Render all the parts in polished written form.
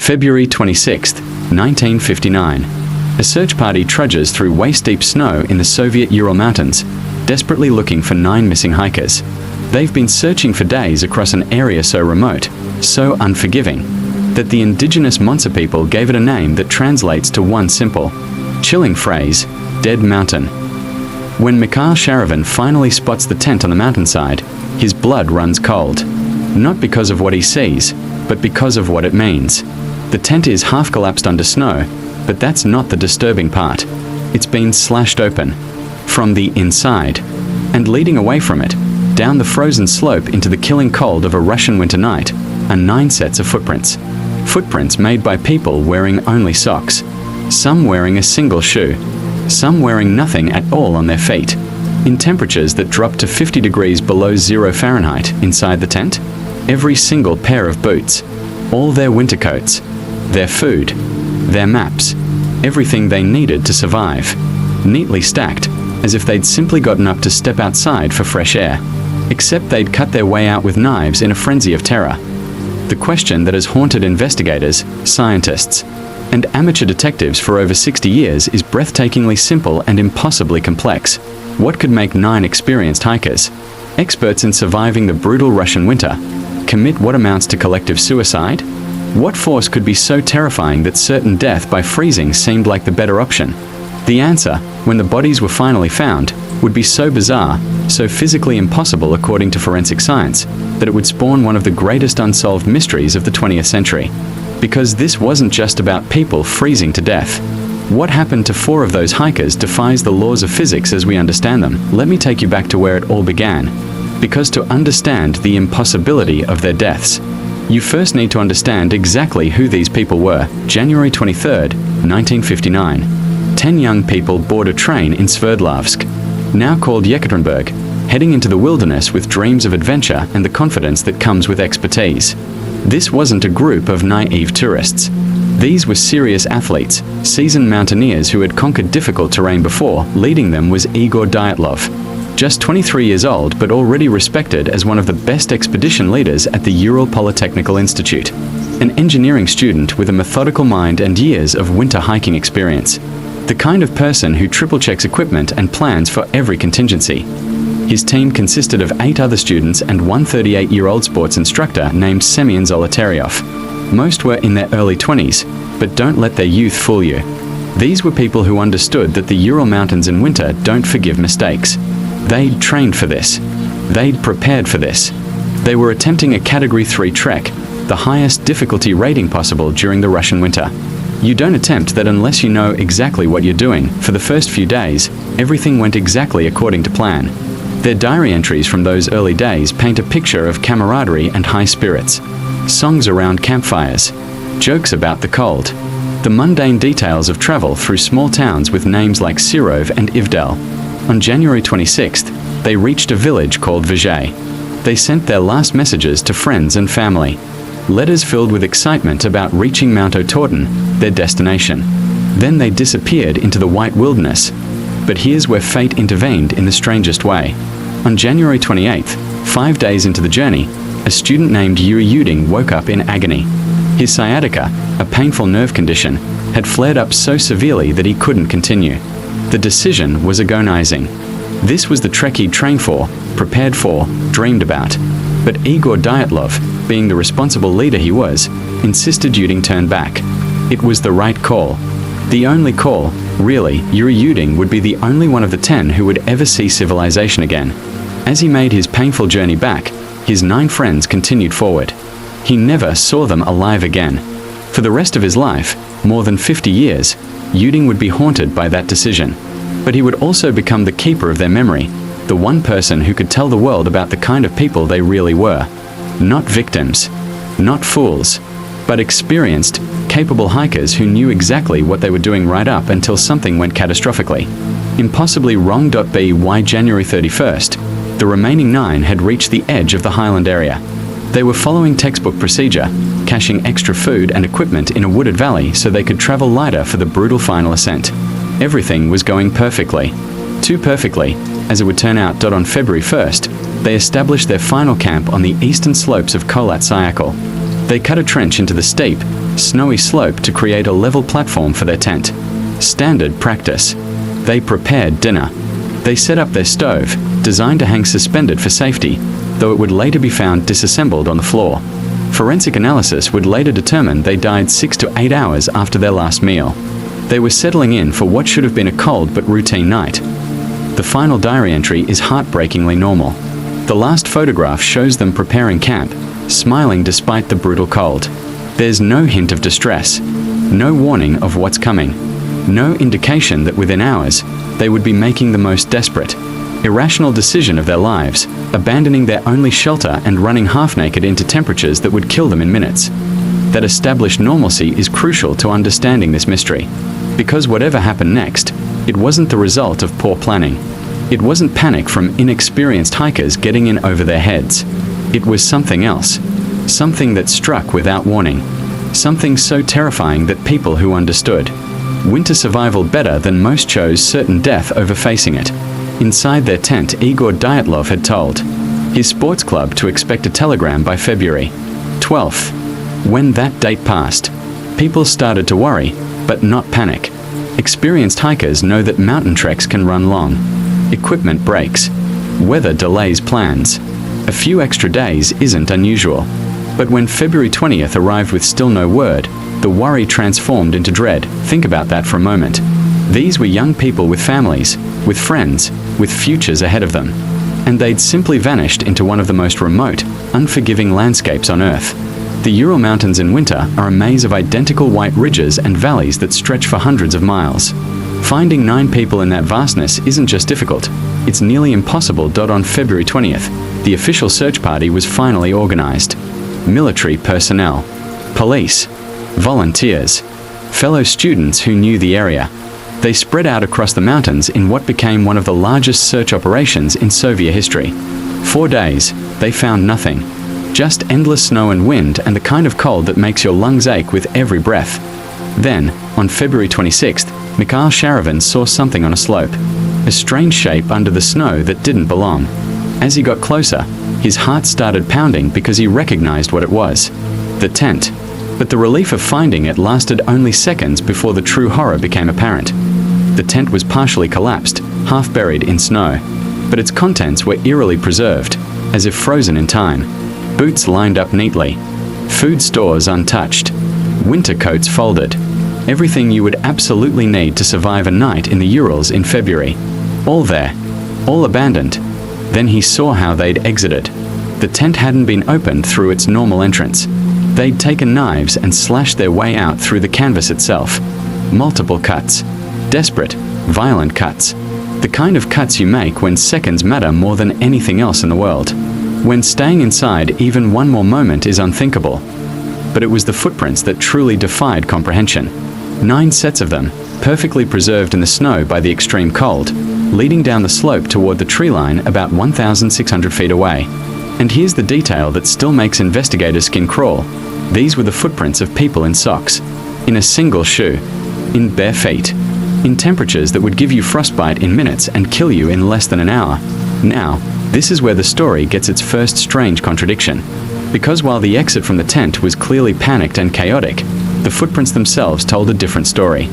February 26, 1959. A search party trudges through waist-deep snow in the Soviet Ural Mountains, desperately looking for 9 missing hikers. They've been searching for days across an area so remote, so unforgiving, that the indigenous Monsa people gave it a name that translates to one simple, chilling phrase, Dead Mountain. When Mikhail Sharavin finally spots the tent on the mountainside, his blood runs cold. Not because of what he sees, but because of what it means. The tent is half collapsed under snow, but that's not the disturbing part. It's been slashed open, from the inside, and leading away from it, down the frozen slope into the killing cold of a Russian winter night, are 9 sets of footprints. Footprints made by people wearing only socks, some wearing a single shoe, some wearing nothing at all on their feet, in temperatures that drop to 50 degrees below 0 Fahrenheit inside the tent. Every single pair of boots, all their winter coats, their food, their maps, everything they needed to survive, neatly stacked, as if they'd simply gotten up to step outside for fresh air, except they'd cut their way out with knives in a frenzy of terror. The question that has haunted investigators, scientists, and amateur detectives for over 60 years is breathtakingly simple and impossibly complex. What could make 9 experienced hikers, experts in surviving the brutal Russian winter, commit what amounts to collective suicide? What force could be so terrifying that certain death by freezing seemed like the better option? The answer, when the bodies were finally found, would be so bizarre, so physically impossible according to forensic science, that it would spawn one of the greatest unsolved mysteries of the 20th century. Because this wasn't just about people freezing to death. What happened to 4 of those hikers defies the laws of physics as we understand them. Let me take you back to where it all began. Because to understand the impossibility of their deaths, you first need to understand exactly who these people were. January 23, 1959. 10 young people board a train in Sverdlovsk, now called Yekaterinburg, heading into the wilderness with dreams of adventure and the confidence that comes with expertise. This wasn't a group of naive tourists. These were serious athletes, seasoned mountaineers who had conquered difficult terrain before. Leading them was Igor Dyatlov, just 23 years old but already respected as one of the best expedition leaders at the Ural Polytechnical Institute, an engineering student with a methodical mind and years of winter hiking experience, the kind of person who triple-checks equipment and plans for every contingency. His team consisted of 8 other students and one 38-year-old sports instructor named Semyon Zolotaryov. Most were in their early 20s, but don't let their youth fool you. These were people who understood that the Ural Mountains in winter don't forgive mistakes. They'd trained for this. They'd prepared for this. They were attempting a Category 3 trek, the highest difficulty rating possible during the Russian winter. You don't attempt that unless you know exactly what you're doing. For the first few days, everything went exactly according to plan. Their diary entries from those early days paint a picture of camaraderie and high spirits. Songs around campfires, jokes about the cold, the mundane details of travel through small towns with names like Sirov and Ivdel. On January 26th, they reached a village called Vijay. They sent their last messages to friends and family. Letters filled with excitement about reaching Mount Otorten, their destination. Then they disappeared into the white wilderness. But here's where fate intervened in the strangest way. On January 28th, 5 days into the journey, a student named Yuri Yudin woke up in agony. His sciatica, a painful nerve condition, had flared up so severely that he couldn't continue. The decision was agonizing. This was the trek he'd trained for, prepared for, dreamed about. But Igor Dyatlov, being the responsible leader he was, insisted Yudin turn back. It was the right call. The only call, really. Yuri Yudin would be the only one of the 10 who would ever see civilization again. As he made his painful journey back, his 9 friends continued forward. He never saw them alive again. For the rest of his life, more than 50 years, Yudin would be haunted by that decision. But he would also become the keeper of their memory, the one person who could tell the world about the kind of people they really were. Not victims, not fools, but experienced, capable hikers who knew exactly what they were doing right up until something went catastrophically. Impossibly wrong. By January 31st, the remaining 9 had reached the edge of the highland area. They were following textbook procedure, caching extra food and equipment in a wooded valley so they could travel lighter for the brutal final ascent. Everything was going perfectly. Too perfectly, as it would turn out. On February 1st, they established their final camp on the eastern slopes of Kholat Syakhl. They cut a trench into the steep, snowy slope to create a level platform for their tent. Standard practice. They prepared dinner. They set up their stove, designed to hang suspended for safety, though it would later be found disassembled on the floor. Forensic analysis would later determine they died 6 to 8 hours after their last meal. They were settling in for what should have been a cold but routine night. The final diary entry is heartbreakingly normal. The last photograph shows them preparing camp, smiling despite the brutal cold. There's no hint of distress, no warning of what's coming, no indication that within hours they would be making the most desperate, irrational decision of their lives, abandoning their only shelter and running half-naked into temperatures that would kill them in minutes. That established normalcy is crucial to understanding this mystery, because whatever happened next, it wasn't the result of poor planning. It wasn't panic from inexperienced hikers getting in over their heads. It was something else, something that struck without warning, something so terrifying that people who understood winter survival better than most chose certain death over facing it. Inside their tent, Igor Dyatlov had told his sports club to expect a telegram by February 12th. When that date passed, people started to worry, but not panic. Experienced hikers know that mountain treks can run long. Equipment breaks. Weather delays plans. A few extra days isn't unusual. But when February 20th arrived with still no word, the worry transformed into dread. Think about that for a moment. These were young people with families, with friends, with futures ahead of them. And they'd simply vanished into one of the most remote, unforgiving landscapes on Earth. The Ural Mountains in winter are a maze of identical white ridges and valleys that stretch for hundreds of miles. Finding 9 people in that vastness isn't just difficult, it's nearly impossible. On February 20th, the official search party was finally organized. Military personnel, police, volunteers, fellow students who knew the area. They spread out across the mountains in what became one of the largest search operations in Soviet history. 4 days, they found nothing. Just endless snow and wind and the kind of cold that makes your lungs ache with every breath. Then, on February 26th, Mikhail Sharavin saw something on a slope. A strange shape under the snow that didn't belong. As he got closer, his heart started pounding because he recognized what it was. The tent. But the relief of finding it lasted only seconds before the true horror became apparent. The tent was partially collapsed, half buried in snow. But its contents were eerily preserved, as if frozen in time. Boots lined up neatly. Food stores untouched. Winter coats folded. Everything you would absolutely need to survive a night in the Urals in February. All there. All abandoned. Then he saw how they'd exited. The tent hadn't been opened through its normal entrance. They'd taken knives and slashed their way out through the canvas itself. Multiple cuts. Desperate, violent cuts. The kind of cuts you make when seconds matter more than anything else in the world. When staying inside even one more moment is unthinkable. But it was the footprints that truly defied comprehension. 9 sets of them, perfectly preserved in the snow by the extreme cold, leading down the slope toward the tree line about 1,600 feet away. And here's the detail that still makes investigators' skin crawl. These were the footprints of people in socks, in a single shoe, in bare feet, in temperatures that would give you frostbite in minutes and kill you in less than an hour. Now, this is where the story gets its first strange contradiction. Because while the exit from the tent was clearly panicked and chaotic, the footprints themselves told a different story.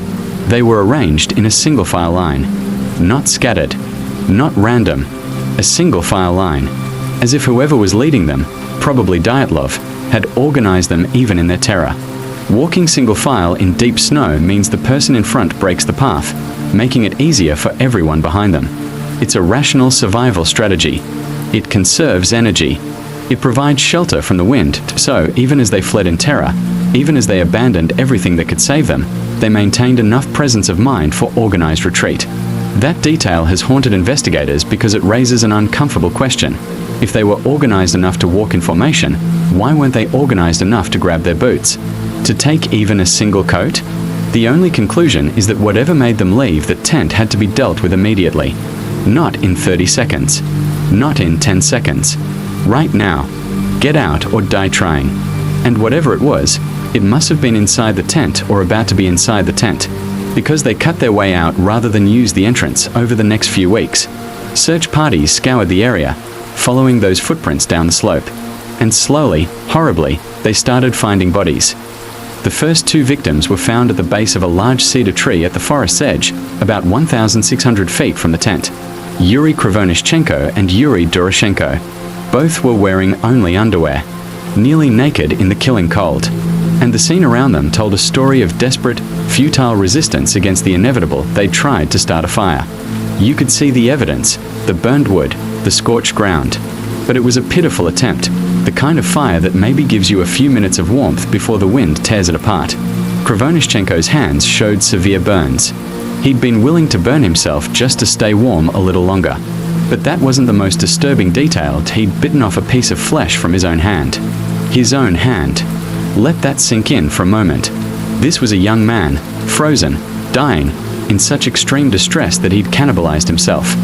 They were arranged in a single file line, not scattered, not random, a single file line, as if whoever was leading them, probably Dyatlov, had organized them even in their terror. Walking single file in deep snow means the person in front breaks the path, making it easier for everyone behind them. It's a rational survival strategy. It conserves energy. It provides shelter from the wind, so even as they fled in terror, even as they abandoned everything that could save them, they maintained enough presence of mind for organized retreat. That detail has haunted investigators because it raises an uncomfortable question. If they were organized enough to walk in formation, why weren't they organized enough to grab their boots? To take even a single coat? The only conclusion is that whatever made them leave the tent had to be dealt with immediately. Not in 30 seconds. Not in 10 seconds. Right now. Get out or die trying. And whatever it was, it must have been inside the tent or about to be inside the tent, because they cut their way out rather than use the entrance over the next few weeks. Search parties scoured the area, following those footprints down the slope. And slowly, horribly, they started finding bodies. The first two victims were found at the base of a large cedar tree at the forest's edge, about 1,600 feet from the tent. Yuri Krivonishchenko and Yuri Doroshenko. Both were wearing only underwear, nearly naked in the killing cold. And the scene around them told a story of desperate, futile resistance against the inevitable. They tried to start a fire. You could see the evidence, the burned wood, the scorched ground. But it was a pitiful attempt, the kind of fire that maybe gives you a few minutes of warmth before the wind tears it apart. Krivonishchenko's hands showed severe burns. He'd been willing to burn himself just to stay warm a little longer. But that wasn't the most disturbing detail. He'd bitten off a piece of flesh from his own hand. His own hand. Let that sink in for a moment. This was a young man, frozen, dying, in such extreme distress that he'd cannibalized himself.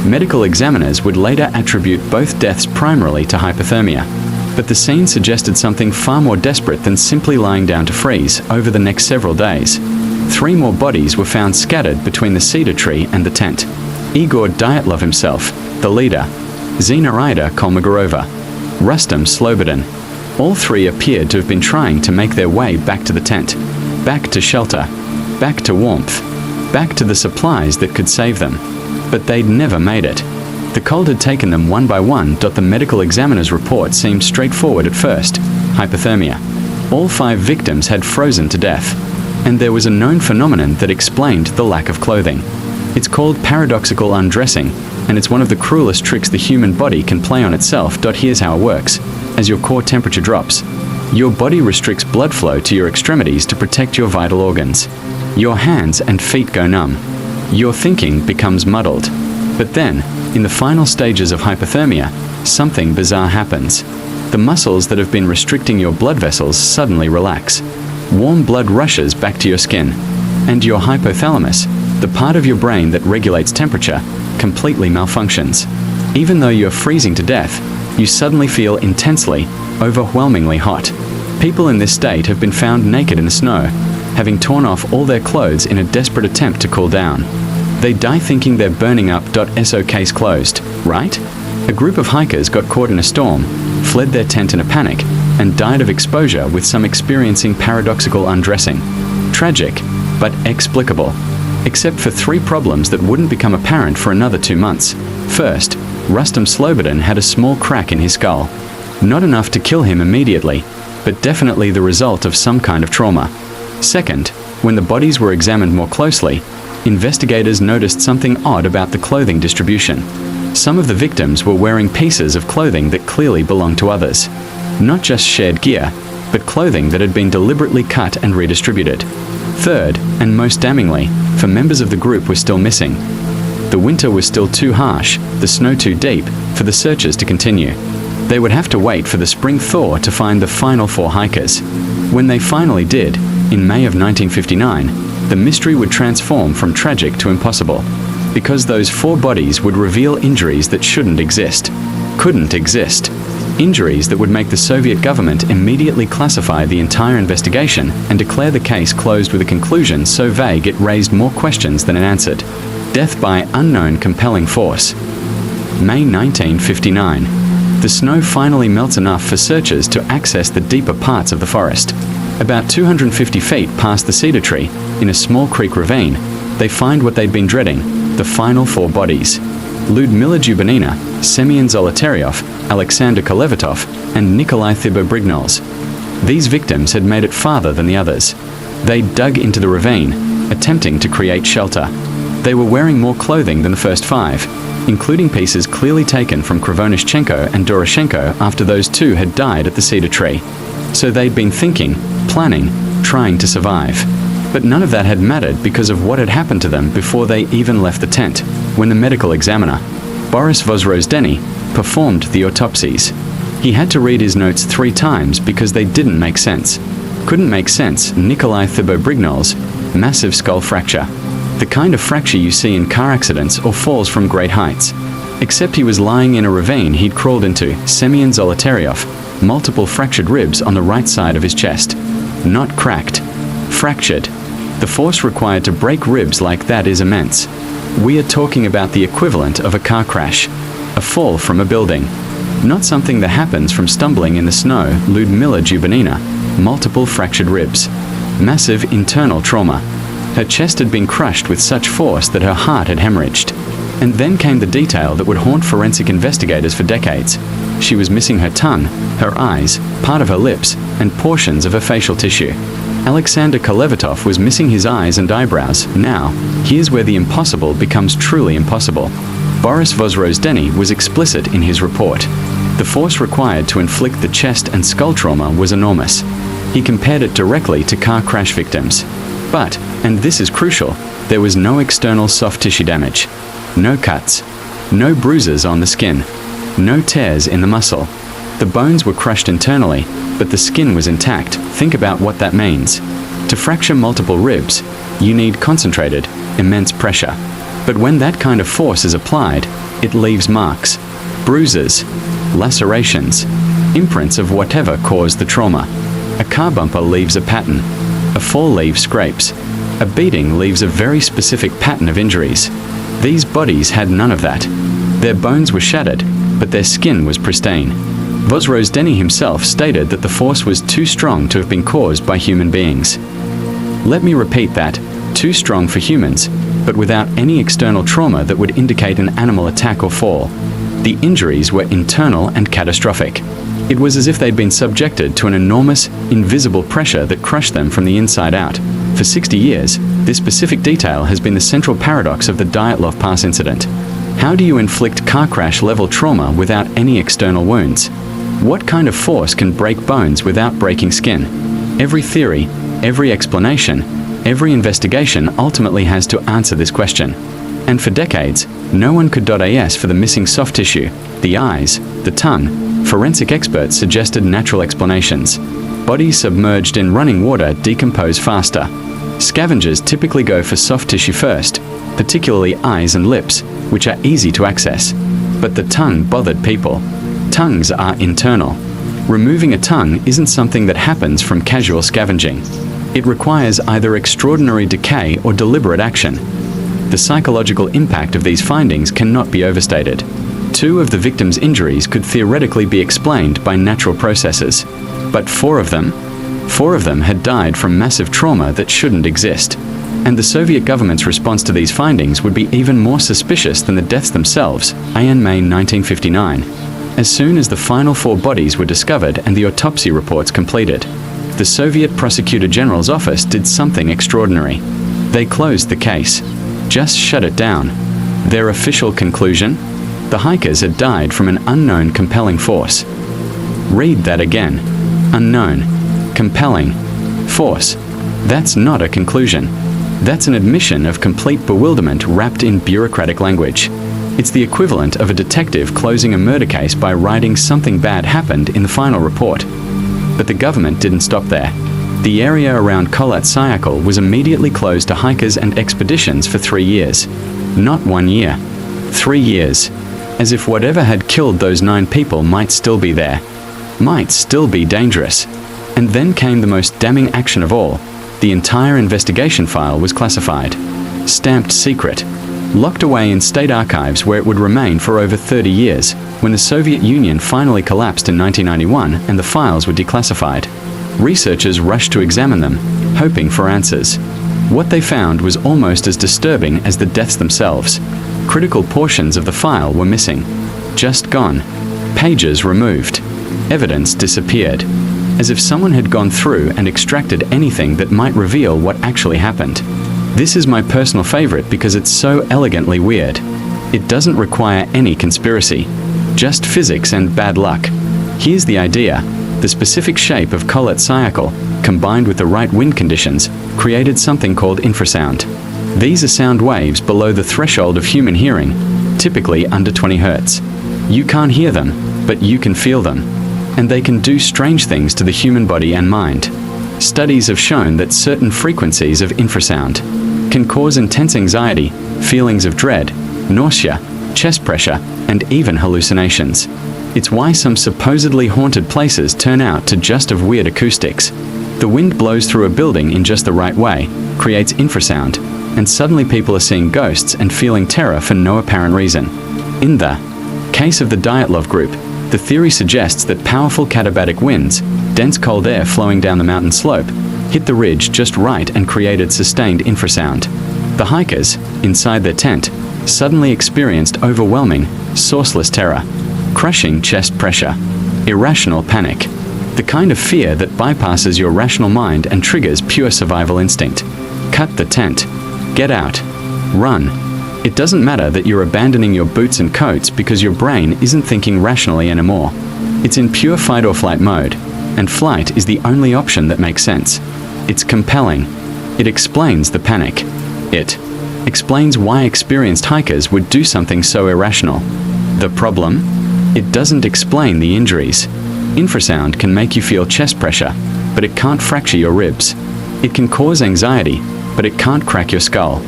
Medical examiners would later attribute both deaths primarily to hypothermia. But the scene suggested something far more desperate than simply lying down to freeze over the next several days. 3 more bodies were found scattered between the cedar tree and the tent. Igor Dyatlov himself, the leader, Zinaida Kolmogorova, Rustam Slobodin. All 3 appeared to have been trying to make their way back to the tent, back to shelter, back to warmth, back to the supplies that could save them. But they'd never made it. The cold had taken them one by one. The medical examiner's report seemed straightforward at first: hypothermia. All 5 victims had frozen to death. And there was a known phenomenon that explained the lack of clothing. It's called paradoxical undressing, and it's one of the cruelest tricks the human body can play on itself. Here's how it works. As your core temperature drops, your body restricts blood flow to your extremities to protect your vital organs. Your hands and feet go numb. Your thinking becomes muddled. But then, in the final stages of hypothermia, something bizarre happens. The muscles that have been restricting your blood vessels suddenly relax. Warm blood rushes back to your skin. And your hypothalamus, the part of your brain that regulates temperature, completely malfunctions. Even though you're freezing to death, you suddenly feel intensely, overwhelmingly hot. People in this state have been found naked in the snow, having torn off all their clothes in a desperate attempt to cool down. They die thinking they're burning up. So case closed, right? A group of hikers got caught in a storm, fled their tent in a panic, and died of exposure, with some experiencing paradoxical undressing. Tragic, but explicable. Except for 3 problems that wouldn't become apparent for another 2 months. First, Rustam Slobodin had a small crack in his skull. Not enough to kill him immediately, but definitely the result of some kind of trauma. Second, when the bodies were examined more closely, investigators noticed something odd about the clothing distribution. Some of the victims were wearing pieces of clothing that clearly belonged to others. Not just shared gear, but clothing that had been deliberately cut and redistributed. Third, and most damningly, for members of the group were still missing. The winter was still too harsh, the snow too deep, for the searches to continue. They would have to wait for the spring thaw to find the final 4 hikers. When they finally did, in May of 1959, the mystery would transform from tragic to impossible, because those 4 bodies would reveal injuries that shouldn't exist, couldn't exist. Injuries that would make the Soviet government immediately classify the entire investigation and declare the case closed, with a conclusion so vague it raised more questions than it answered. Death by unknown compelling force. May 1959. The snow finally melts enough for searchers to access the deeper parts of the forest. About 250 feet past the cedar tree, in a small creek ravine, they find what they'd been dreading: the final 4 bodies. Lyudmila Dubinina, Semyon Zolotaryov, Alexander Kolevatov, and Nikolai Thibeaux-Brignoles. These victims had made it farther than the others. They dug into the ravine, attempting to create shelter. They were wearing more clothing than the first 5, including pieces clearly taken from Krivonishchenko and Doroshenko after those 2 had died at the cedar tree. So they'd been thinking, planning, trying to survive. But none of that had mattered because of what had happened to them before they even left the tent, when the medical examiner, Boris Vozrozdeny, performed the autopsies. He had to read his notes 3 times because they didn't make sense. Couldn't make sense. Nikolai Thibeaux-Brignoles, massive skull fracture. The kind of fracture you see in car accidents or falls from great heights. Except he was lying in a ravine he'd crawled into. Semyon Zolotaryov, multiple fractured ribs on the right side of his chest. Not cracked. Fractured. The force required to break ribs like that is immense. We are talking about the equivalent of a car crash. A fall from a building. Not something that happens from stumbling in the snow. Lyudmila Dubinina, multiple fractured ribs. massive internal trauma. Her chest had been crushed with such force that her heart had hemorrhaged. And then came the detail that would haunt forensic investigators for decades. She was missing her tongue, her eyes, part of her lips, and portions of her facial tissue. Alexander Kolevatov was missing his eyes and eyebrows. Now, here's where the impossible becomes truly impossible. Boris Vozrozdeny was explicit in his report. The force required to inflict the chest and skull trauma was enormous. He compared it directly to car crash victims. But, and this is crucial, there was no external soft tissue damage. No cuts. No bruises on the skin. No tears in the muscle. The bones were crushed internally, but the skin was intact. Think about what that means. To fracture multiple ribs, you need concentrated, immense pressure. But when that kind of force is applied, it leaves marks, bruises, lacerations, imprints of whatever caused the trauma. A car bumper leaves a pattern. A fall leaves scrapes. A beating leaves a very specific pattern of injuries. These bodies had none of that. Their bones were shattered, but their skin was pristine. Vozrozdeny himself stated that the force was too strong to have been caused by human beings. Let me repeat that, too strong for humans, but without any external trauma that would indicate an animal attack or fall. The injuries were internal and catastrophic. It was as if they'd been subjected to an enormous, invisible pressure that crushed them from the inside out. For 60 years, this specific detail has been the central paradox of the Dyatlov Pass Incident. How do you inflict car crash-level trauma without any external wounds? What kind of force can break bones without breaking skin? Every theory, every explanation, every investigation ultimately has to answer this question. And for decades, no one could .as for the missing soft tissue, the eyes, the tongue. Forensic experts suggested natural explanations. Bodies submerged in running water decompose faster. Scavengers typically go for soft tissue first, particularly eyes and lips, which are easy to access. But the tongue bothered people. Tongues are internal. Removing a tongue isn't something that happens from casual scavenging. It requires either extraordinary decay or deliberate action. The psychological impact of these findings cannot be overstated. 2 of the victims' injuries could theoretically be explained by natural processes, but 4 of them had died from massive trauma that shouldn't exist. And the Soviet government's response to these findings would be even more suspicious than the deaths themselves. In May 1959. As soon as the final 4 bodies were discovered and the autopsy reports completed, the Soviet Prosecutor General's office did something extraordinary. They closed the case. Just shut it down. Their official conclusion? The hikers had died from an unknown compelling force. Read that again. Unknown, compelling force. That's not a conclusion. That's an admission of complete bewilderment wrapped in bureaucratic language. It's the equivalent of a detective closing a murder case by writing something bad happened in the final report. But the government didn't stop there. The area around Kholat Syakhl was immediately closed to hikers and expeditions for 3 years. Not 1 year. 3 years. As if whatever had killed those 9 people might still be there. Might still be dangerous. And then came the most damning action of all. The entire investigation file was classified. Stamped secret. Locked away in state archives where it would remain for over 30 years, when the Soviet Union finally collapsed in 1991 and the files were declassified. Researchers rushed to examine them, hoping for answers. What they found was almost as disturbing as the deaths themselves. Critical portions of the file were missing. Just gone. Pages removed. Evidence disappeared. As if someone had gone through and extracted anything that might reveal what actually happened. This is my personal favorite because it's so elegantly weird. It doesn't require any conspiracy. Just physics and bad luck. Here's the idea. The specific shape of Kholat Syakhl, combined with the right wind conditions, created something called infrasound. These are sound waves below the threshold of human hearing, typically under 20 Hz. You can't hear them, but you can feel them. And they can do strange things to the human body and mind. Studies have shown that certain frequencies of infrasound can cause intense anxiety, feelings of dread, nausea, chest pressure, and even hallucinations. It's why some supposedly haunted places turn out to just have weird acoustics. The wind blows through a building in just the right way, creates infrasound, and suddenly people are seeing ghosts and feeling terror for no apparent reason. In the case of the Dyatlov group, the theory suggests that powerful katabatic winds, dense cold air flowing down the mountain slope, hit the ridge just right and created sustained infrasound. The hikers, inside their tent, suddenly experienced overwhelming, sourceless terror, crushing chest pressure, irrational panic, the kind of fear that bypasses your rational mind and triggers pure survival instinct. Cut the tent. Get out. Run. It doesn't matter that you're abandoning your boots and coats because your brain isn't thinking rationally anymore. It's in pure fight or flight mode, and flight is the only option that makes sense. It's compelling. It explains the panic. It explains why experienced hikers would do something so irrational. The problem? It doesn't explain the injuries. Infrasound can make you feel chest pressure, but it can't fracture your ribs. It can cause anxiety, but it can't crack your skull.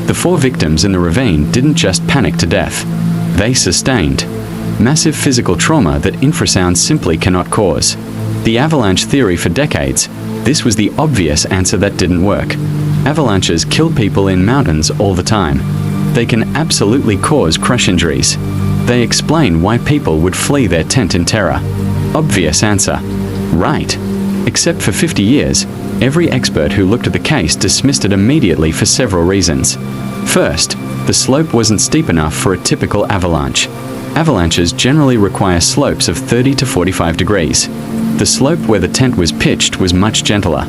The 4 victims in the ravine didn't just panic to death. They sustained massive physical trauma that infrasound simply cannot cause. The avalanche theory for decades, this was the obvious answer that didn't work. Avalanches kill people in mountains all the time. They can absolutely cause crush injuries. They explain why people would flee their tent in terror. Obvious answer. Right. Except for 50 years, every expert who looked at the case dismissed it immediately for several reasons. First, the slope wasn't steep enough for a typical avalanche. Avalanches generally require slopes of 30 to 45 degrees. The slope where the tent was pitched was much gentler.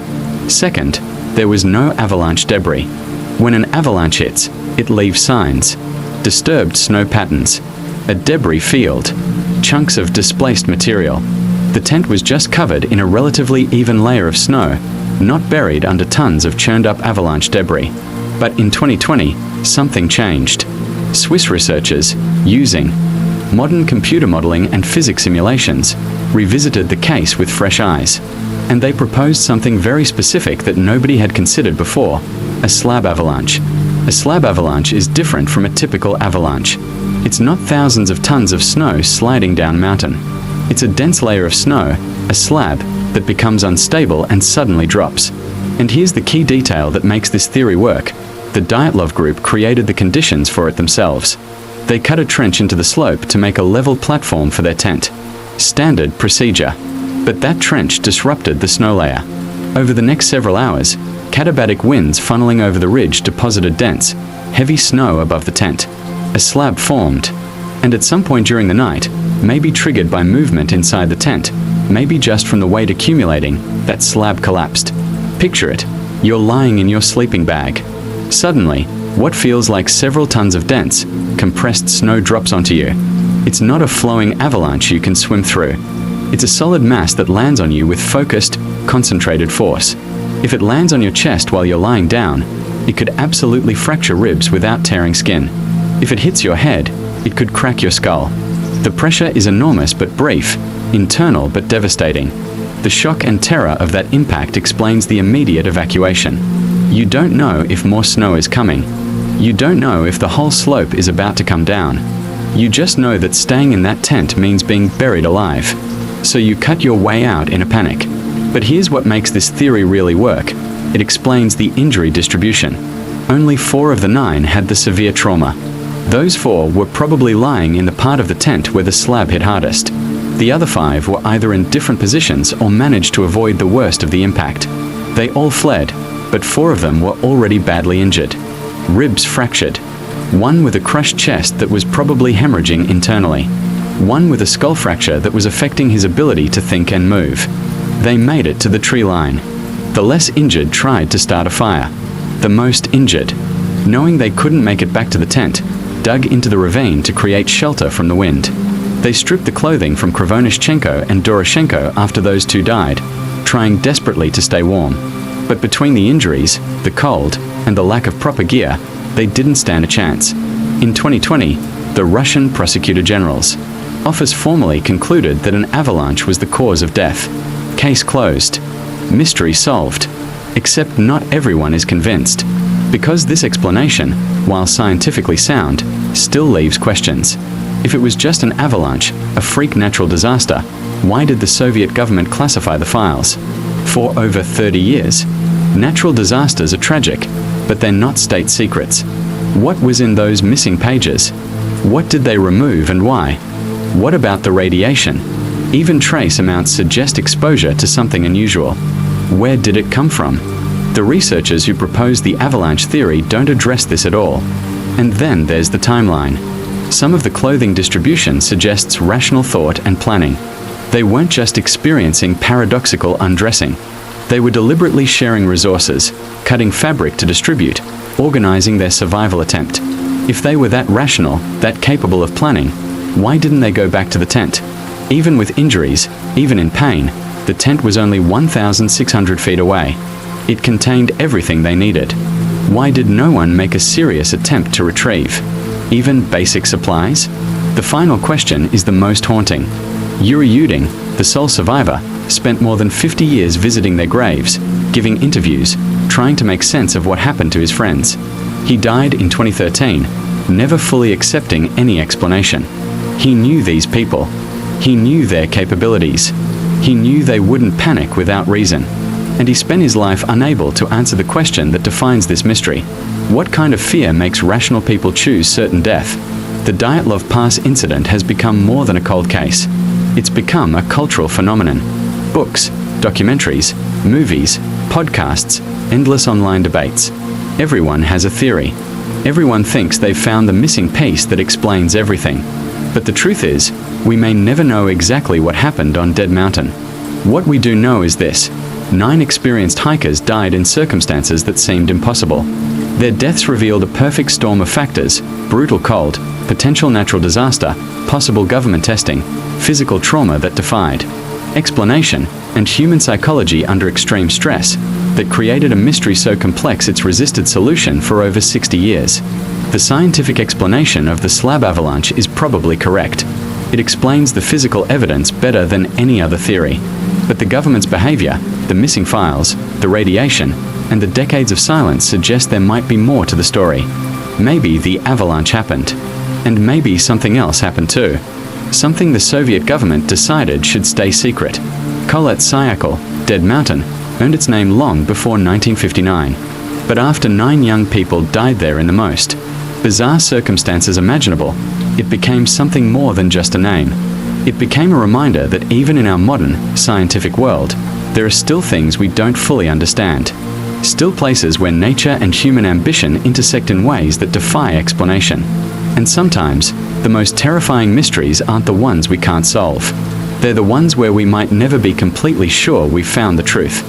Second, there was no avalanche debris. When an avalanche hits, it leaves signs. Disturbed snow patterns, a debris field, chunks of displaced material. The tent was just covered in a relatively even layer of snow, not buried under tons of churned up avalanche debris. But in 2020, something changed. Swiss researchers, using modern computer modeling and physics simulations, revisited the case with fresh eyes. And they proposed something very specific that nobody had considered before: a slab avalanche. A slab avalanche is different from a typical avalanche. It's not thousands of tons of snow sliding down a mountain. It's a dense layer of snow, a slab, that becomes unstable and suddenly drops. And here's the key detail that makes this theory work. The Dyatlov group created the conditions for it themselves. They cut a trench into the slope to make a level platform for their tent. Standard procedure. But that trench disrupted the snow layer. Over the next several hours, katabatic winds funneling over the ridge deposited dense, heavy snow above the tent. A slab formed. And at some point during the night, maybe triggered by movement inside the tent, maybe just from the weight accumulating, that slab collapsed. Picture it. You're lying in your sleeping bag. Suddenly, what feels like several tons of dense, compressed snow drops onto you. It's not a flowing avalanche you can swim through. It's a solid mass that lands on you with focused, concentrated force. If it lands on your chest while you're lying down, it could absolutely fracture ribs without tearing skin. If it hits your head, it could crack your skull. The pressure is enormous but brief, internal but devastating. The shock and terror of that impact explains the immediate evacuation. You don't know if more snow is coming. You don't know if the whole slope is about to come down. You just know that staying in that tent means being buried alive. So you cut your way out in a panic. But here's what makes this theory really work. It explains the injury distribution. Only 4 of the 9 had the severe trauma. Those 4 were probably lying in the part of the tent where the slab hit hardest. The other 5 were either in different positions or managed to avoid the worst of the impact. They all fled, but 4 of them were already badly injured. Ribs fractured. 1 with a crushed chest that was probably hemorrhaging internally. 1 with a skull fracture that was affecting his ability to think and move. They made it to the tree line. The less injured tried to start a fire. The most injured, knowing they couldn't make it back to the tent, dug into the ravine to create shelter from the wind. They stripped the clothing from Krivonischenko and Doroshenko after those 2 died, trying desperately to stay warm. But between the injuries, the cold, and the lack of proper gear, they didn't stand a chance. In 2020, the Russian Prosecutor General's office formally concluded that an avalanche was the cause of death. Case closed. Mystery solved. Except not everyone is convinced. Because this explanation, while scientifically sound, still leaves questions. If it was just an avalanche, a freak natural disaster, why did the Soviet government classify the files? For over 30 years. Natural disasters are tragic, but they're not state secrets. What was in those missing pages? What did they remove and why? What about the radiation? Even trace amounts suggest exposure to something unusual. Where did it come from? The researchers who propose the avalanche theory don't address this at all. And then there's the timeline. Some of the clothing distribution suggests rational thought and planning. They weren't just experiencing paradoxical undressing. They were deliberately sharing resources, cutting fabric to distribute, organizing their survival attempt. If they were that rational, that capable of planning, why didn't they go back to the tent? Even with injuries, even in pain, the tent was only 1,600 feet away. It contained everything they needed. Why did no one make a serious attempt to retrieve even basic supplies? The final question is the most haunting. Yuri Yudin, the sole survivor, spent more than 50 years visiting their graves, giving interviews, trying to make sense of what happened to his friends. He died in 2013, never fully accepting any explanation. He knew these people. He knew their capabilities. He knew they wouldn't panic without reason. And he spent his life unable to answer the question that defines this mystery. What kind of fear makes rational people choose certain death? The Dyatlov Pass Incident has become more than a cold case. It's become a cultural phenomenon. Books, documentaries, movies, podcasts, endless online debates. Everyone has a theory. Everyone thinks they've found the missing piece that explains everything. But the truth is, we may never know exactly what happened on Dead Mountain. What we do know is this: 9 experienced hikers died in circumstances that seemed impossible. Their deaths revealed a perfect storm of factors: brutal cold, potential natural disaster, possible government testing, physical trauma that defied explanation, and human psychology under extreme stress that created a mystery so complex it's resisted solution for over 60 years. The scientific explanation of the slab avalanche is probably correct. It explains the physical evidence better than any other theory. But the government's behavior, the missing files, the radiation, and the decades of silence suggest there might be more to the story. Maybe the avalanche happened. And maybe something else happened too. Something the Soviet government decided should stay secret. Kholat Syakhl, Dead Mountain, earned its name long before 1959. But after 9 young people died there in the most bizarre circumstances imaginable, it became something more than just a name. It became a reminder that even in our modern, scientific world, there are still things we don't fully understand. Still places where nature and human ambition intersect in ways that defy explanation. And sometimes, the most terrifying mysteries aren't the ones we can't solve. They're the ones where we might never be completely sure we've found the truth.